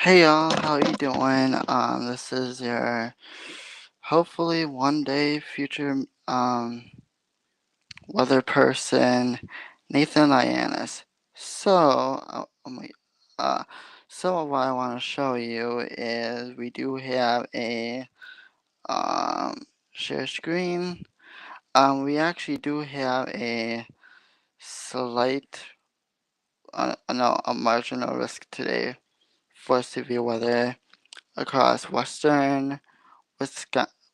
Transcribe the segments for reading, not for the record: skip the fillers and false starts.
Hey y'all, how you doing? This is your hopefully one day future weather person, Nathan Lyanis. Uh, so what I want to show you is we do have a share screen. We actually do have a slight, no, a marginal risk today for severe weather across western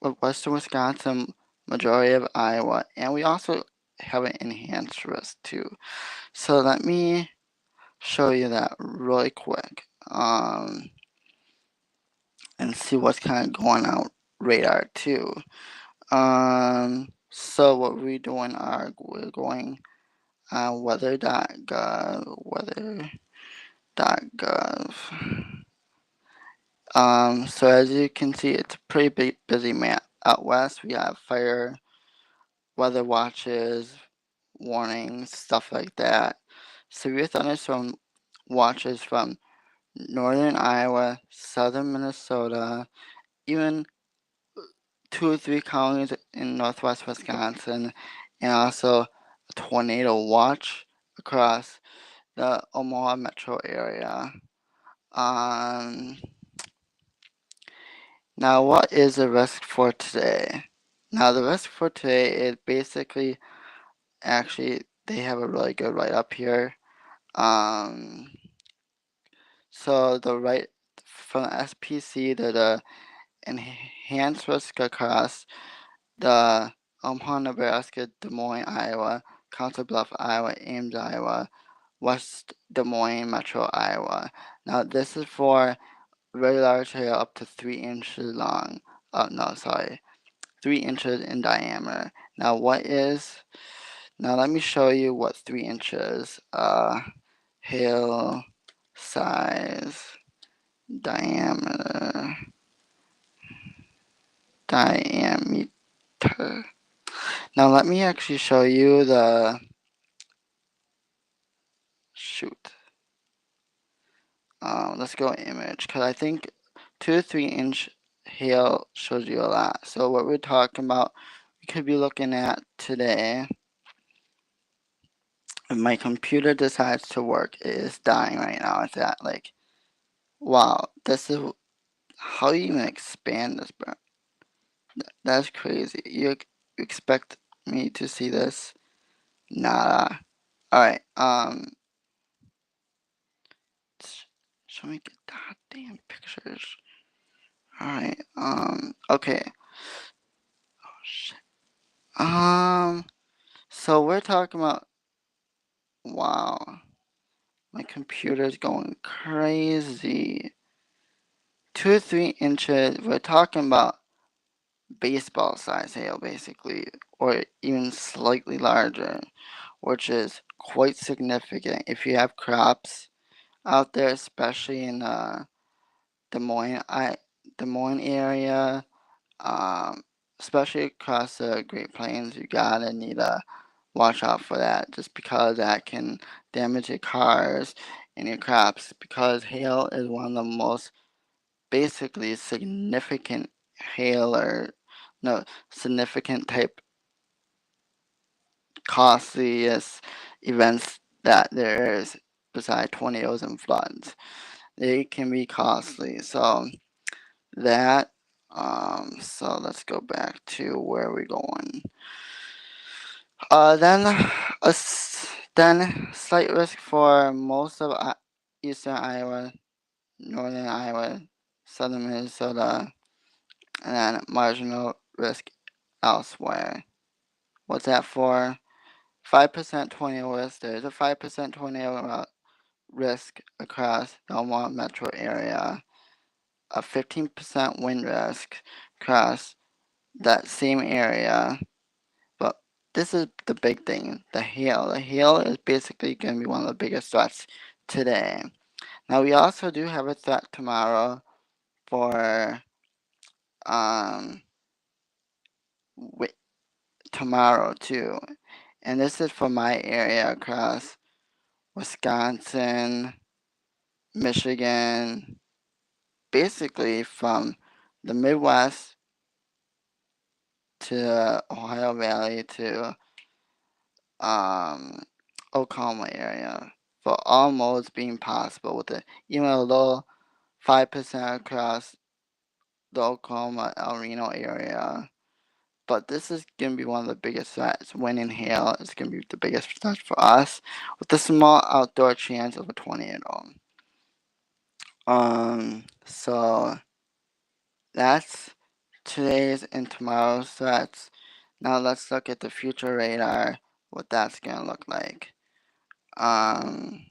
Wisconsin, majority of Iowa, and we also have an enhanced risk too. So let me show you that really quick, and see what's kind of going out radar too. So what we're doing are we're going on weather.gov. So as you can see, it's a pretty busy map. Out west, we have fire, weather watches, warnings, stuff like that. Severe thunderstorm watches from northern Iowa, southern Minnesota, even 2 or 3 counties in northwest Wisconsin, and also a tornado watch across the Omaha metro area. Um, Now, what is the risk for today? Now, the risk for today is basically actually they have a really good write up here. Um, so the right from the SPC to the enhanced risk across the Omaha, Nebraska, Des Moines, Iowa, Council Bluff, Iowa, Ames, Iowa, West Des Moines, Metro, Iowa. Now, this is for very large hail up to 3 inches long. Oh, no, sorry. 3 inches in diameter. Now let me show you what 3 inches hail size diameter diameter. Now let me actually show you the shoot. Let's go image because I think 2 to 3 inch hail shows you a lot. So what we're talking about, we could be looking at today. If my computer decides to work, it is dying right now. It's at like, wow, this is how you even expand this, bro. That's crazy. You expect me to see this? Nah. All right. Show me the goddamn pictures. All right. Okay. Oh shit. So we're talking about. Wow. My computer's going crazy. 2 to 3 inches. We're talking about baseball size hail, basically, or even slightly larger, which is quite significant if you have crops out there, especially in Des Moines, Des Moines area, especially across the Great Plains. You gotta need to watch out for that, just because that can damage your cars and your crops. Because hail is one of the most basically significant hail or no significant type costliest events that there is beside tornadoes and floods. They can be costly. That so let's go back to where we're going. Then slight risk for most of eastern Iowa, northern Iowa, southern Minnesota, and then marginal risk elsewhere. What's that for? 5% tornado risk. There's a 5% tornado risk across the Omaha metro area. A 15% wind risk across that same area. But this is the big thing, the hail. The hail is basically going to be one of the biggest threats today. Now we also do have a threat tomorrow for um tomorrow too, and this is for my area across Wisconsin, Michigan, basically from the Midwest to Ohio Valley to um, Oklahoma area, for all modes being possible with it, even a low 5% across the Oklahoma El Reno area. But this is going to be one of the biggest threats. Wind and hail is going to be the biggest threat for us, with a small outdoor chance of a tornado. So that's today's and tomorrow's threats. Now let's look at the future radar, what that's going to look like. Um,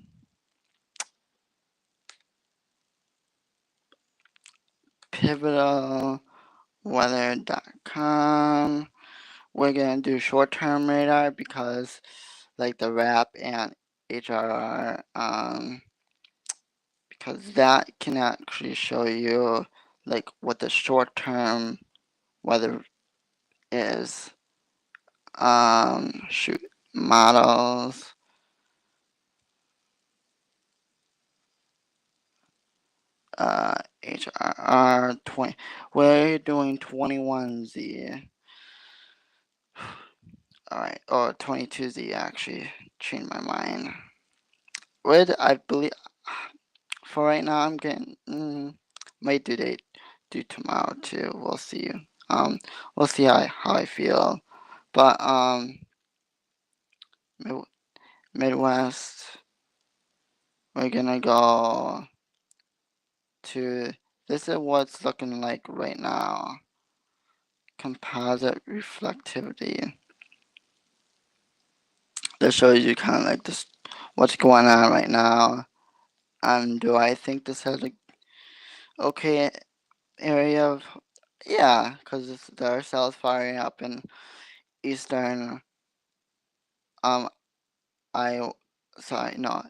pivotalweather.com. We're going to do short-term radar because like the RAP and HRR, because that can actually show you like what the short-term weather is. Shoot, models. HRR 20. We're doing 21Z. Alright, or 22Z actually. Changed my mind. Would I believe for right now I'm getting might do date do tomorrow too. We'll see. Um we'll see how I feel. But Midwest, we're gonna go to this is what looking like right now. Composite reflectivity. This shows you kind of like this what's going on right now. Do I think this has a okay area of yeah, because there are cells firing up in eastern um I sorry no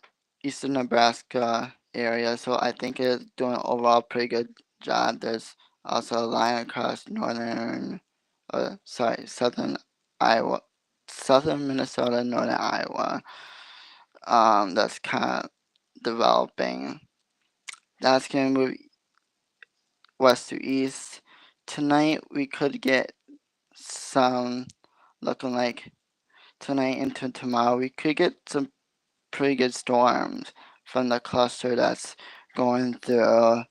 eastern Nebraska area, so I think it's doing overall pretty good job. There's also a line across northern southern Iowa, southern Minnesota, northern Iowa. That's kind of developing. That's gonna move west to east. Tonight we could get some looking like tonight into tomorrow we could get some pretty good storms from the cluster that's going through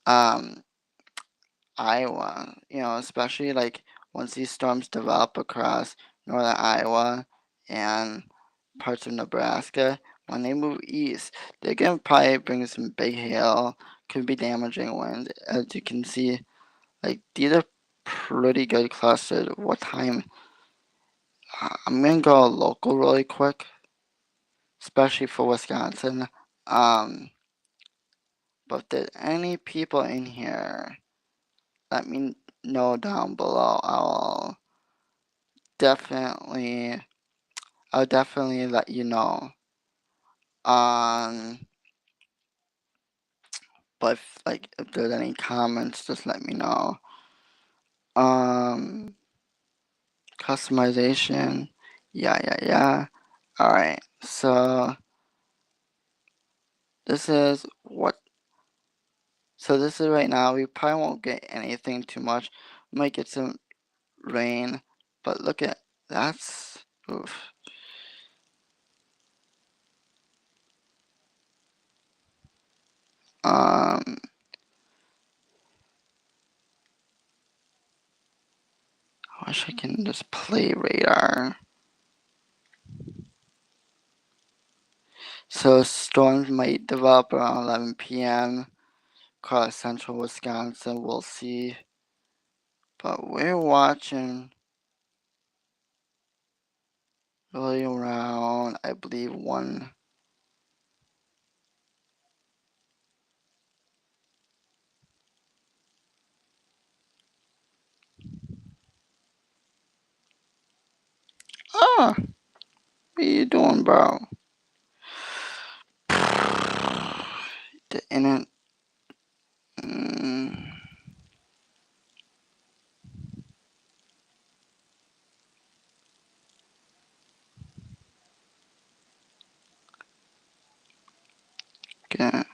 um Iowa. You know, especially like once these storms develop across northern Iowa and parts of Nebraska, when they move east, they're gonna probably bring some big hail, could be damaging winds. As you can see, like these are pretty good clusters. What time? I'm gonna go local really quick, especially for Wisconsin. Um, but if there's any people in here, let me know down below. Definitely, I'll definitely let you know. Um, but if there's any comments, just let me know. Um, customization, yeah. All right, so this is what. So this is right now. We probably won't get anything too much. Might get some rain, but look at that's. Oof. Um, I wish I can just play radar. So storms might develop around 11 p.m. across central Wisconsin. We'll see. But we're watching really around, I believe, one. Ah, what are you doing, bro? The internet. Mm, gonna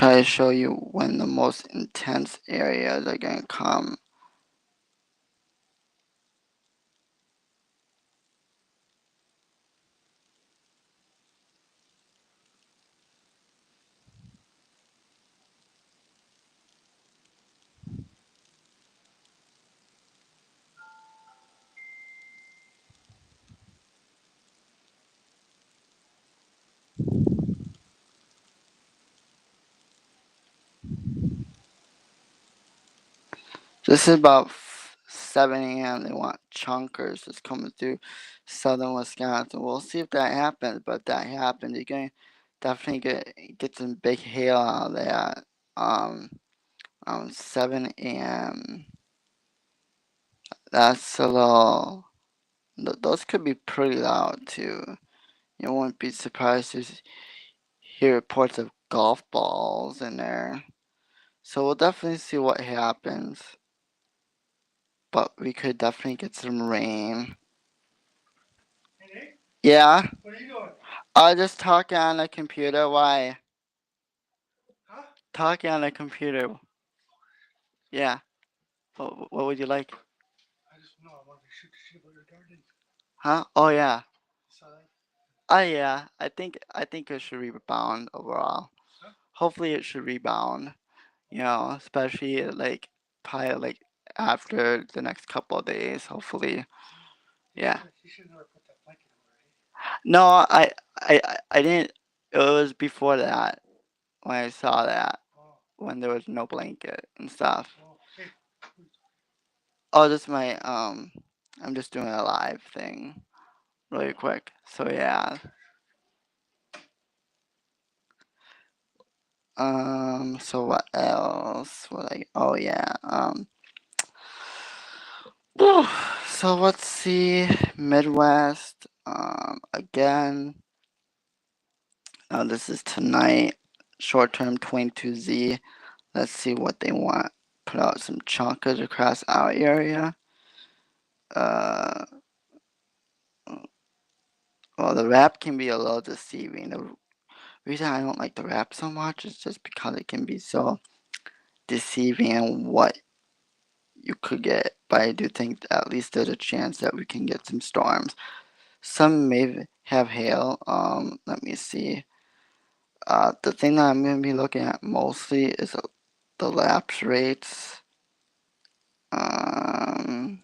try to show you when the most intense areas are going to come. This is about 7 a.m. They want chunkers just coming through southern Wisconsin. We'll see if that happens, but if that happens, you're going to definitely get some big hail out of that. Around 7 a.m. That's a little. Those could be pretty loud too. You wouldn't be surprised to hear reports of golf balls in there. So we'll definitely see what happens. But we could definitely get some rain. Hey Nick, Yeah? what are you doing? Just talking on the computer. Why? Huh? Talking on the computer. Yeah. What would you like? I just know I wanted to shoot the shit about your garden. Huh? Oh yeah. You saw that? Oh yeah. I think it should rebound overall. Huh? Hopefully it should rebound. You know, especially like probably like after the next couple of days. Hopefully. Yeah. You should never put that blanket over, No, I didn't. It was before that when I saw that Oh, when there was no blanket and stuff. oh, hey. Oh, this is my I'm just doing a live thing really quick. So yeah. So what else? Oh yeah. So let's see. Midwest. Again. Now this is tonight. Short term 22Z. Let's see what they want. Put out some chunkers across our area. Uh, well, the wrap can be a little deceiving. The reason I don't like the wrap so much is just because it can be so deceiving in what you could get. But I do think at least there's a chance that we can get some storms. Some may have hail. Let me see. The thing that I'm going to be looking at mostly is the lapse rates. Um,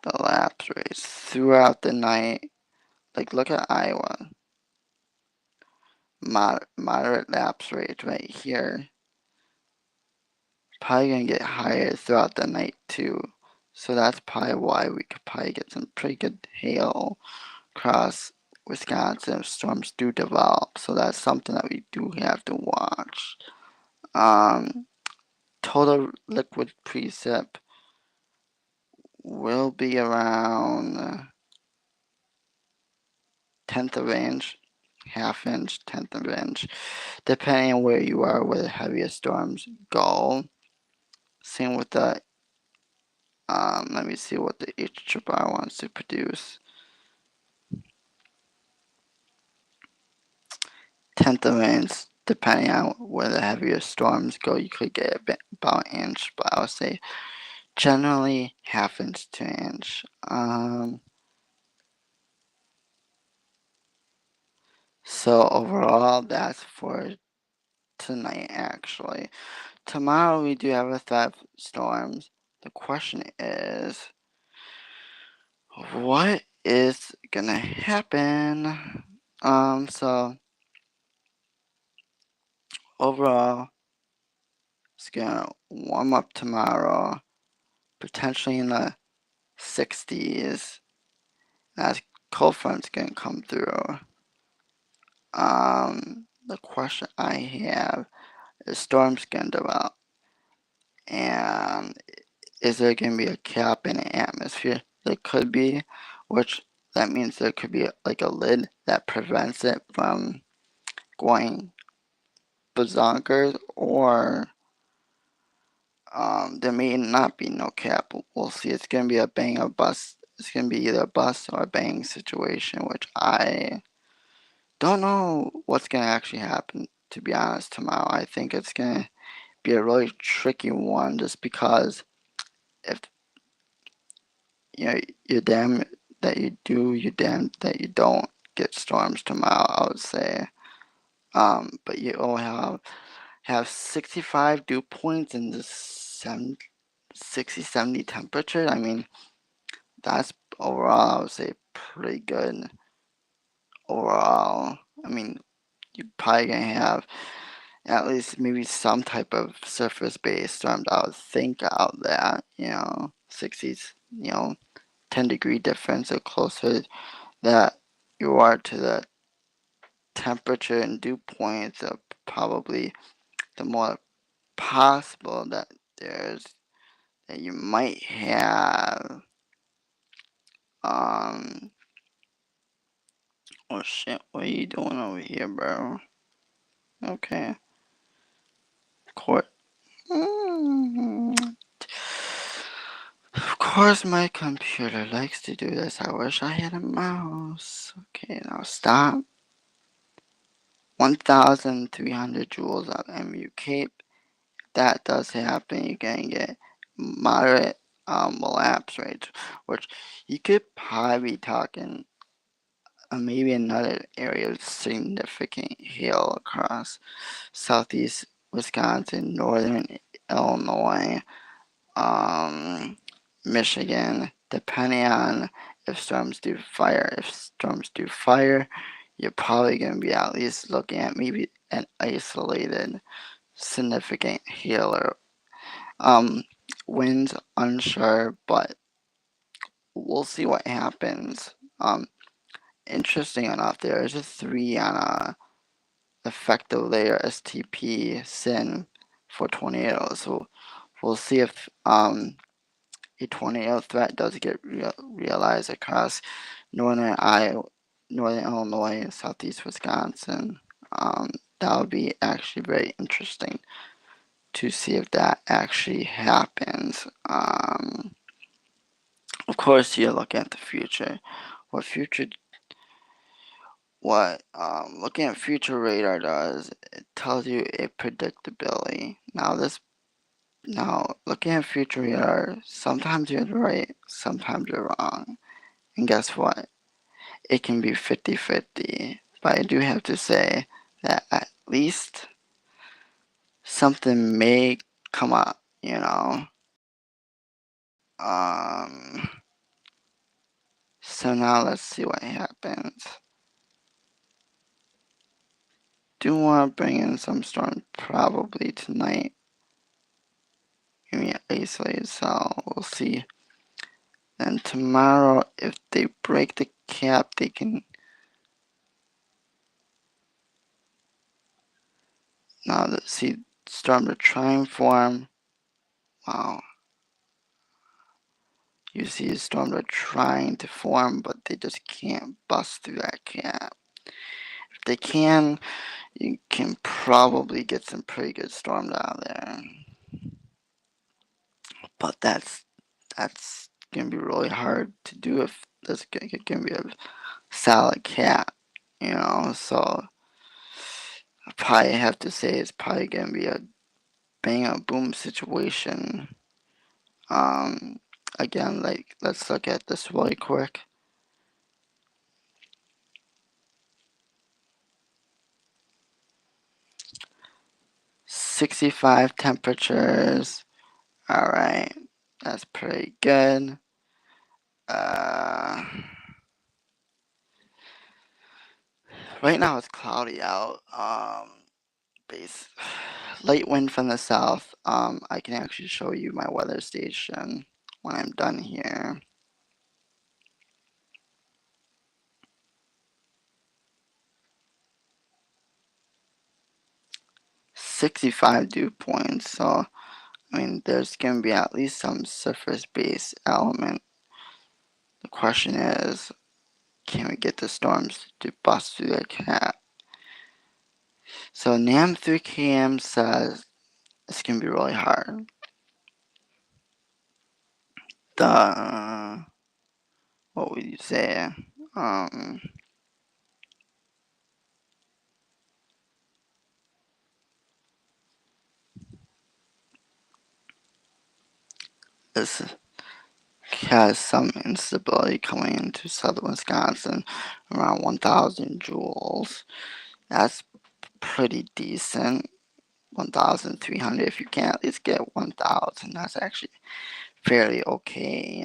the lapse rates throughout the night. Like, look at Iowa. Moderate lapse rate right here. Probably gonna get higher throughout the night too. So that's probably why we could probably get some pretty good hail across Wisconsin if storms do develop. So that's something that we do have to watch. Um, Total liquid precip will be around tenth of inch, half inch, tenth of inch, depending on where you are, where the heaviest storms go. Same with the let me see what the HRR wants to produce. Tenth of an inch, depending on where the heavier storms go, you could get about an inch, but I would say generally half inch to an inch. So overall, that's for tonight. Actually, tomorrow we do have a threat of storms. The question is, what is gonna happen? So overall, it's gonna warm up tomorrow, potentially in the 60s. That cold front's gonna come through. The question I have is storms gonna develop, and is there gonna be a cap in the atmosphere? There could be, which that means there could be like a lid that prevents it from going bazonkers, or there may not be no cap. We'll see. It's gonna be a bang or bust. It's gonna be either a bust or a bang situation, which I don't know what's gonna actually happen, to be honest, tomorrow. I think it's gonna be a really tricky one just because if you know you're damn that you do, you're damn that you don't get storms tomorrow, I would say. But you all have 65 dew points and the 60, 70 temperature. I mean, that's overall, I would say, pretty good overall. I mean, you're probably gonna have at least maybe some type of surface-based storms. I would think out there, 60s, 10-degree difference or closer that you are to the temperature and dew points are probably the more possible that there's that you might have um oh shit, what are you doing over here, bro? Okay. Court. Of course my computer likes to do this. I wish I had a mouse. Okay, now stop. 1,300 joules of MU cape. That does happen. You're gonna get moderate lapse rates, which you could probably be talking maybe another area of significant hail across southeast Wisconsin, northern Illinois, um, Michigan, depending on if storms do fire. If storms do fire, you're probably going to be at least looking at maybe an isolated significant hail or um, winds, unsure, but we'll see what happens. Interesting enough, there is a 3 on a effective layer STP SYN for tornadoes. So we'll see if a tornado threat does get realized across northern Iowa, northern Illinois, and southeast Wisconsin. Um, that would be actually very interesting to see if that actually happens. Of course, you're looking at the future. What future? What looking at future radar does? It tells you a predictability. Now looking at future radar, sometimes you're right, sometimes you're wrong. And guess what? It can be 50-50. But I do have to say that at least something may come up. Um, so now let's see what happens. Do want to bring in some storm probably tonight. Give me isolated, so we'll see. Then tomorrow, if they break the cap, they can. Now let's see, storm to try and form. Wow, you see storms are trying to form, but they just can't bust through that cap. If they can, you can probably get some pretty good storms out there. But that's gonna be really hard to do if that's gonna be a solid cap. So I probably have to say it's probably gonna be a bang a boom situation. Um, again, like let's look at this really quick. 65 temperatures. All right, that's pretty good. Uh, right now it's cloudy out. Base light wind from the south. I can actually show you my weather station when I'm done here. 65 dew points. So I mean, there's gonna be at least some surface-based element. The question is, can we get the storms to bust through the cap? So NAM 3KM says it's gonna be really hard. The what would you say? Um, this has some instability coming into southern Wisconsin, around 1,000 joules. That's pretty decent. 1,300. If you can at least get 1,000, that's actually fairly okay.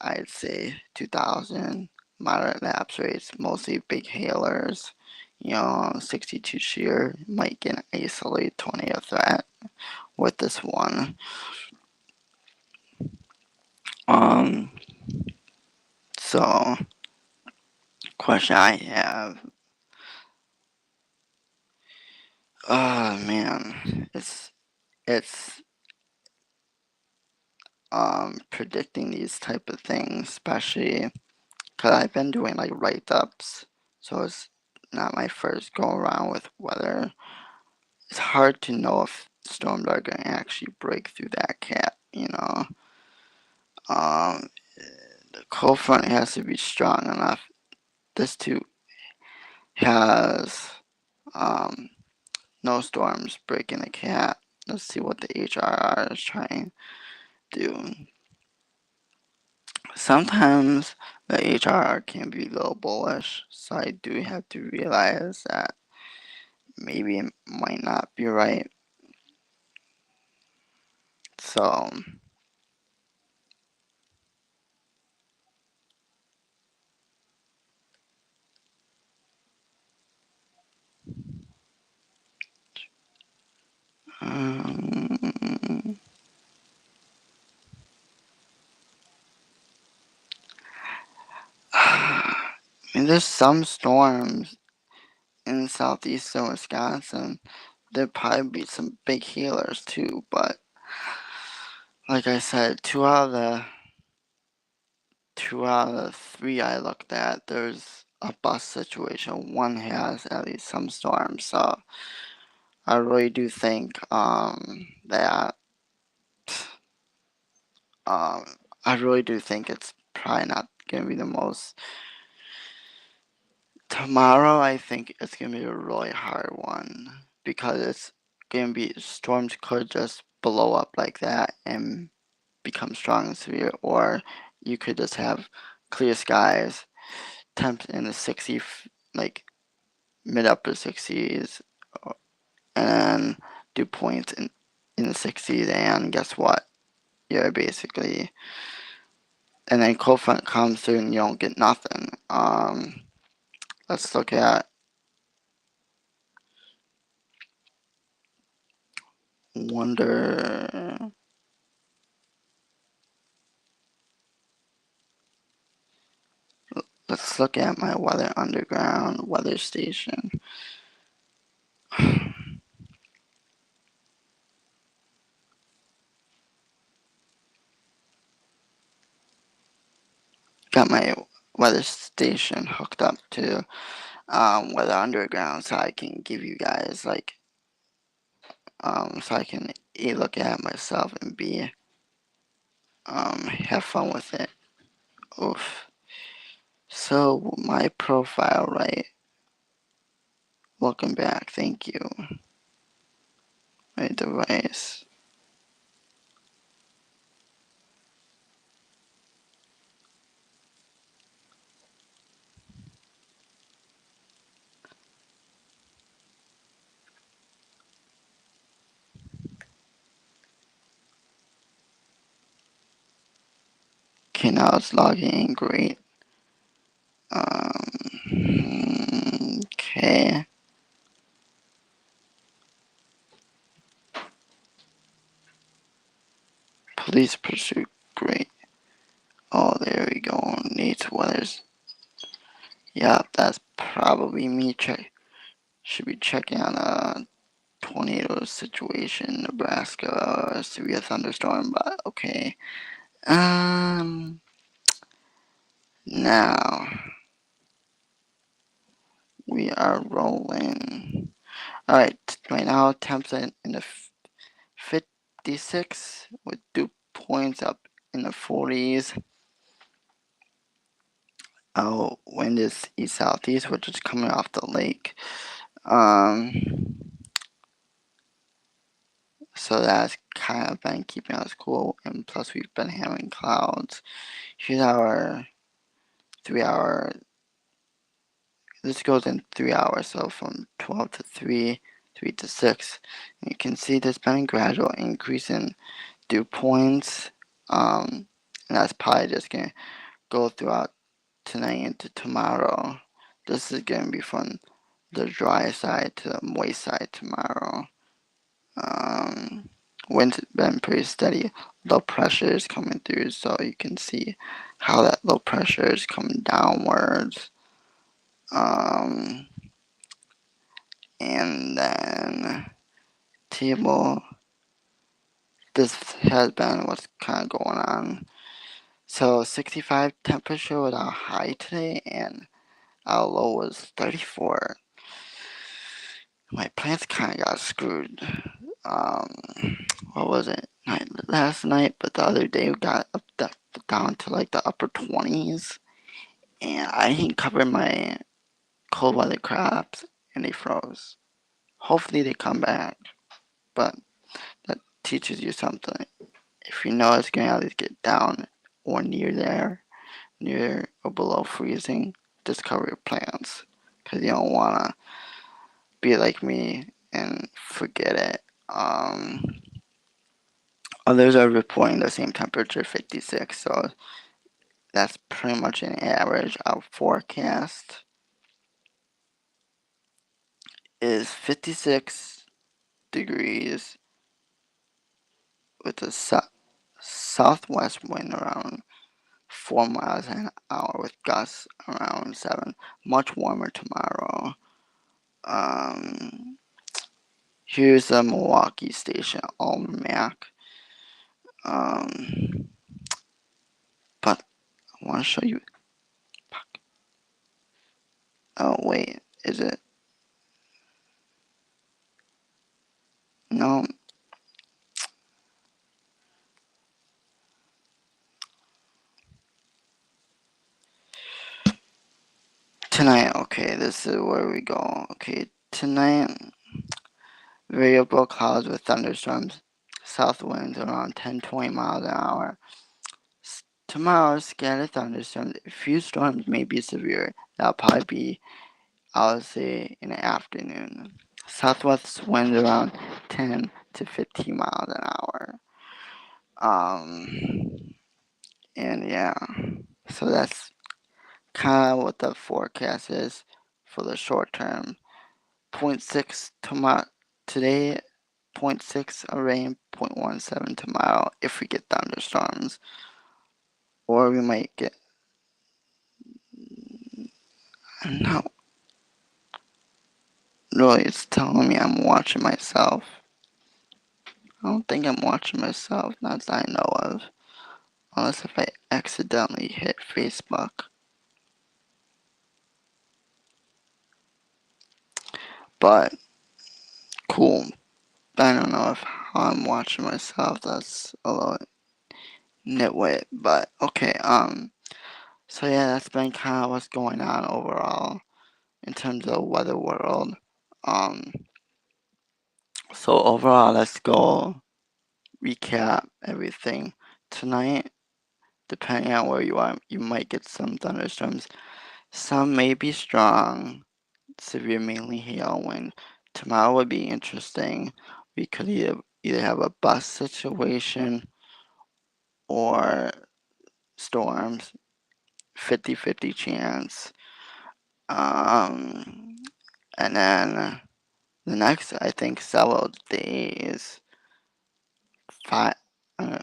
I'd say 2,000 moderate lapse rates, mostly big hailers. 62 shear might get an isolate tornado threat with this one. Um, so question I have, oh man, it's predicting these type of things, especially because I've been doing like write-ups, so it's not my first go around with weather. It's hard to know if storms are going to actually break through that cap. Um, the cold front has to be strong enough. This too has um, no storms breaking the cap. Let's see what the HRR is trying to do. Sometimes the HRR can be a little bullish, so I do have to realize that maybe it might not be right. So, um, I mean, there's some storms in southeastern Wisconsin. There'd probably be some big healers too, but like I said, two out of the three I looked at, there's a bus situation. One has at least some storms, so I really do think that um I really do think it's probably not gonna be the most. Tomorrow I think it's gonna be a really hard one because it's gonna be storms could just blow up like that and become strong and severe, or you could just have clear skies, temps in the 60s, like mid upper 60s, and then dew points in the 60s, and guess what? You're basically, and then cold front comes through and you don't get nothing. Let's look at wonder. Let's look at my weather underground weather station. Got my weather station hooked up to weather underground, so I can give you guys like so I can A, look at it myself, and B, have fun with it. Oof. So my profile, right? Welcome back. Thank you. My device. Okay, now it's logging in. Great. Okay. Police pursuit. Great. Oh, there we go. Needs weathers. Yeah, that's probably me. Should be checking on a tornado situation in Nebraska, severe thunderstorm, but okay. Now we are rolling. All right, right now temps in the 56 with dew points up in the 40s. Oh, wind is east southeast, which is coming off the lake. So So that's kind of been keeping us cool, and plus we've been having clouds. Here's our 3 hour. This goes in 3 hours, so from 12 to 3, 3 to 6. And you can see there's been a gradual increase in dew points, and that's probably just gonna go throughout tonight into tomorrow. This is gonna be from the dry side to the moist side tomorrow. Um, Wind's been pretty steady. Low pressure is coming through, so you can see how that low pressure is coming downwards. Um, and then table. This has been what's kind of going on. So 65 temperature was our high today, and our low was 34. My plants kind of got screwed. Um, what was it? Last night, but the other day we got up down to like the upper 20s, and I didn't cover my cold weather crops, and they froze. Hopefully they come back, but that teaches you something. If you know it's going to at least get down or near there, near or below freezing, just cover your plants, because you don't want to be like me and forget it. Others are reporting the same temperature, 56, so that's pretty much an average. Our forecast is 56 degrees with a southwest wind around 4 miles an hour with gusts around 7. Much warmer tomorrow. Um, Here's the Milwaukee station almanac. Um, but I want to show you. Oh wait, is it? No. Tonight, okay, this is where we go. Okay, tonight, variable clouds with thunderstorms, south winds around 10-20 miles an hour. Tomorrow, scattered thunderstorms, a few storms may be severe. That'll probably be, I would say, in the afternoon. Southwest winds around 10 to 15 miles an hour. Um, and yeah, so that's kind of what the forecast is for the short term. Zero point 0.6 tomorrow, today, zero point 0.6 of rain, 0.17 tomorrow if we get thunderstorms. Or we might get, no, really, it's telling me I'm watching myself. I don't think I'm watching myself, not that I know of. Unless if I accidentally hit Facebook. But, cool. I don't know if I'm watching myself. That's a little nitwit, but okay. So yeah, that's been kind of what's going on overall in terms of weather world. Um, so overall, let's go recap everything tonight. Depending on where you are, you might get some thunderstorms. Some may be strong, severe, mainly hail wind. Tomorrow would be interesting. We could either have a bus situation or storms, 50-50 chance. Um, and then the next, I think, several days, five, I'm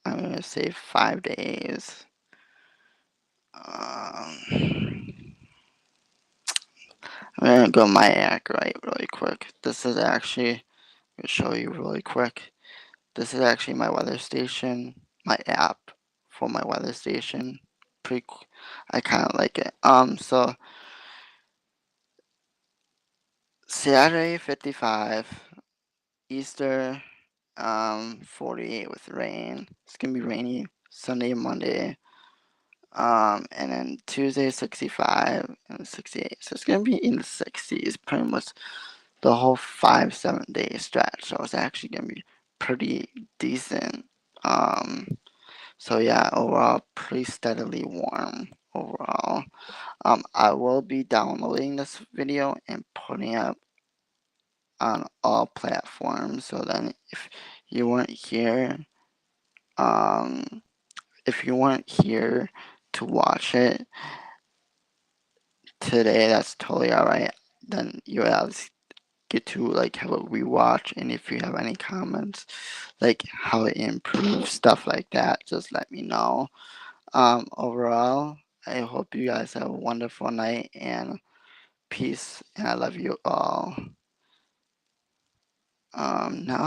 gonna say 5 days. I'm gonna go my act right really quick. This is actually, I'm gonna show you really quick. This is actually my weather station, my app for my weather station. Pretty cool. I kind of like it. So Saturday 55, Easter 48 with rain. It's gonna be rainy Sunday and Monday. And then Tuesday 65 and 68. So it's gonna be in the 60s pretty much the whole 5-7 day stretch. So it's actually gonna be pretty decent. Um, so yeah, overall, pretty steadily warm overall. I will be downloading this video and putting it on all platforms. So then, you weren't here, um, if you weren't here to watch it today, that's totally alright. Then you have get to like have a rewatch, and if you have any comments, like how it improves stuff like that, just let me know. Overall, I hope you guys have a wonderful night and peace, and I love you all. Now